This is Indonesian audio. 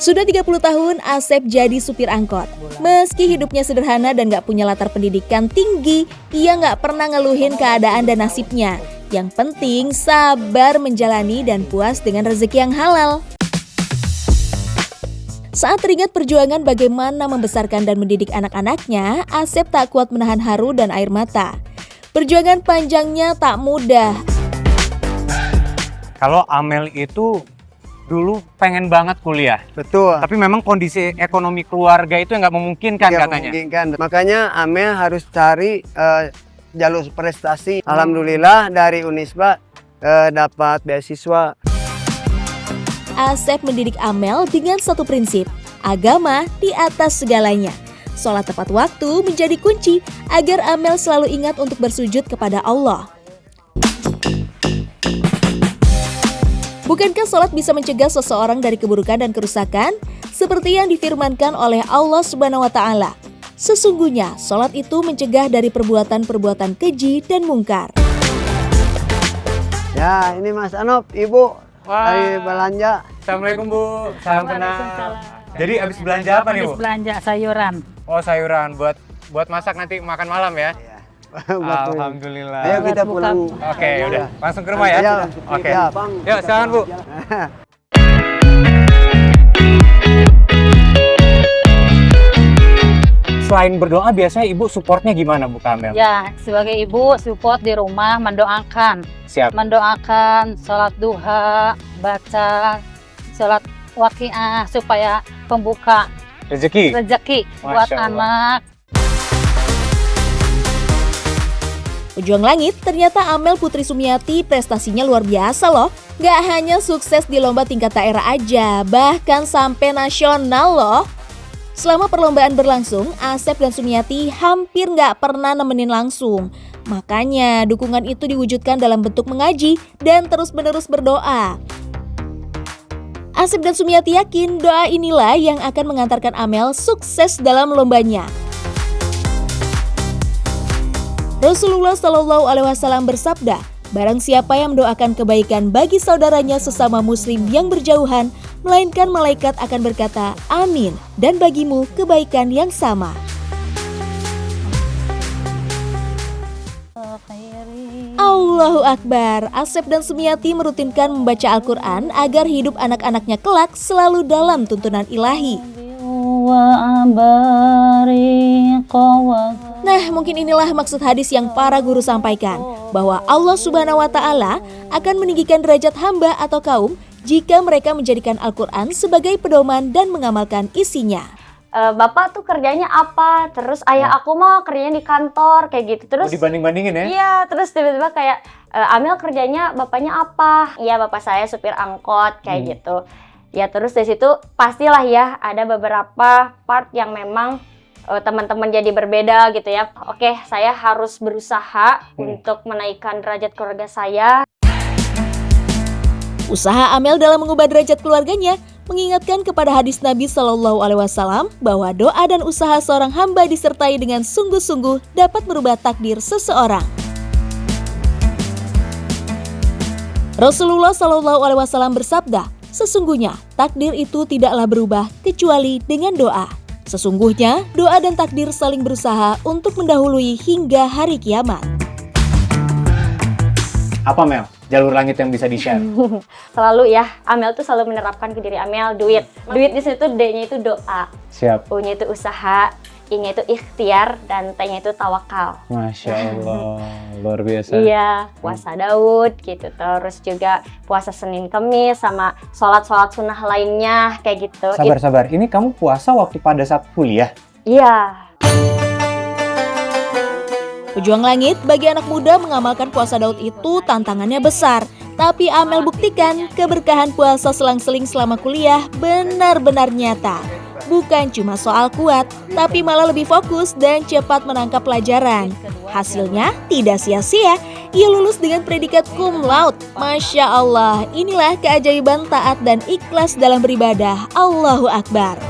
Sudah 30 tahun, Asep jadi supir angkot. Meski hidupnya sederhana dan gak punya latar pendidikan tinggi, ia gak pernah ngeluhin keadaan dan nasibnya. Yang penting sabar menjalani dan puas dengan rezeki yang halal. Saat teringat perjuangan bagaimana membesarkan dan mendidik anak-anaknya, Asep tak kuat menahan haru dan air mata. Perjuangan panjangnya tak mudah. Kalau Amel itu dulu pengen banget kuliah. Betul. Tapi memang kondisi ekonomi keluarga itu nggak memungkinkan katanya. Memungkinkan. Makanya Amel harus cari jalur prestasi. Alhamdulillah dari Unisba dapat beasiswa. Asep mendidik Amel dengan satu prinsip, agama di atas segalanya. Sholat tepat waktu menjadi kunci agar Amel selalu ingat untuk bersujud kepada Allah. Bukankah sholat bisa mencegah seseorang dari keburukan dan kerusakan? Seperti yang difirmankan oleh Allah Subhanahu wa Ta'ala. Sesungguhnya, sholat itu mencegah dari perbuatan-perbuatan keji dan mungkar. Ya, ini Mas Anop, Ibu. Wah. Dari belanja. Assalamualaikum Bu, salam kenal. Jadi habis belanja apa nih Bu? Habis belanja sayuran. Oh sayuran, buat masak nanti makan malam ya? Iya. Alhamdulillah. Ayo kita pulang. Oke, yaudah. Langsung ke rumah ya? Ayo. Oke. Ya. Yuk, silakan Bu. Selain berdoa, biasanya Ibu supportnya gimana Bu Kamel? Ya, sebagai ibu support di rumah mendoakan. Siap. Mendoakan sholat duha, baca sholat waqiah supaya pembuka Rezeki? rezeki buat Masya Allah. anak. Pejuang langit, ternyata Amel Putri Sumiati prestasinya luar biasa loh. Gak hanya sukses di lomba tingkat daerah aja, bahkan sampai nasional loh. Selama perlombaan berlangsung, Asep dan Sumiati hampir gak pernah nemenin langsung. Makanya dukungan itu diwujudkan dalam bentuk mengaji dan terus-menerus berdoa. Asep dan Sumiati yakin doa inilah yang akan mengantarkan Amel sukses dalam lombanya. Rasulullah Shallallahu Alaihi Wasallam bersabda, barang siapa yang mendoakan kebaikan bagi saudaranya sesama muslim yang berjauhan, melainkan malaikat akan berkata, amin, dan bagimu kebaikan yang sama. Allahu Akbar, Asep dan Sumiati merutinkan membaca Al-Quran agar hidup anak-anaknya kelak selalu dalam tuntunan ilahi. Nah, mungkin inilah maksud hadis yang para guru sampaikan, bahwa Allah Subhanahu wa Ta'ala akan meninggikan derajat hamba atau kaum jika mereka menjadikan Al-Quran sebagai pedoman dan mengamalkan isinya. Bapak tuh kerjanya apa? Terus ayah aku mah kerjanya di kantor kayak gitu. Terus dibanding-bandingin ya? Iya, terus tiba-tiba kayak Amel kerjanya bapaknya apa? Iya, bapak saya supir angkot kayak gitu. Ya terus dari situ pastilah ya ada beberapa part yang memang teman-teman jadi berbeda gitu ya. Oke, saya harus berusaha untuk menaikkan derajat keluarga saya. Usaha Amel dalam mengubah derajat keluarganya mengingatkan kepada hadis Nabi Shallallahu Alaihi Wasallam bahwa doa dan usaha seorang hamba disertai dengan sungguh-sungguh dapat merubah takdir seseorang. Rasulullah Shallallahu Alaihi Wasallam bersabda, sesungguhnya takdir itu tidaklah berubah kecuali dengan doa. Sesungguhnya doa dan takdir saling berusaha untuk mendahului hingga hari kiamat. Apa Mel? Jalur langit yang bisa di-share? Selalu ya, Amel tuh selalu menerapkan ke diri Amel duit. Duit di situ D-nya itu doa, Siap. U-nya itu usaha, I-nya itu ikhtiar, dan T-nya itu tawakal. Masya Allah, luar biasa. Iya, puasa Daud gitu. Terus juga puasa Senin Kemis sama sholat-sholat sunnah lainnya kayak gitu. Sabar. Ini kamu puasa waktu pada saat kuliah? Iya. Pejuang langit, bagi anak muda mengamalkan puasa Daud itu tantangannya besar. Tapi Amel buktikan keberkahan puasa selang-seling selama kuliah benar-benar nyata. Bukan cuma soal kuat, tapi malah lebih fokus dan cepat menangkap pelajaran. Hasilnya tidak sia-sia, ia lulus dengan predikat cum laude. Masya Allah, inilah keajaiban taat dan ikhlas dalam beribadah. Allahu Akbar.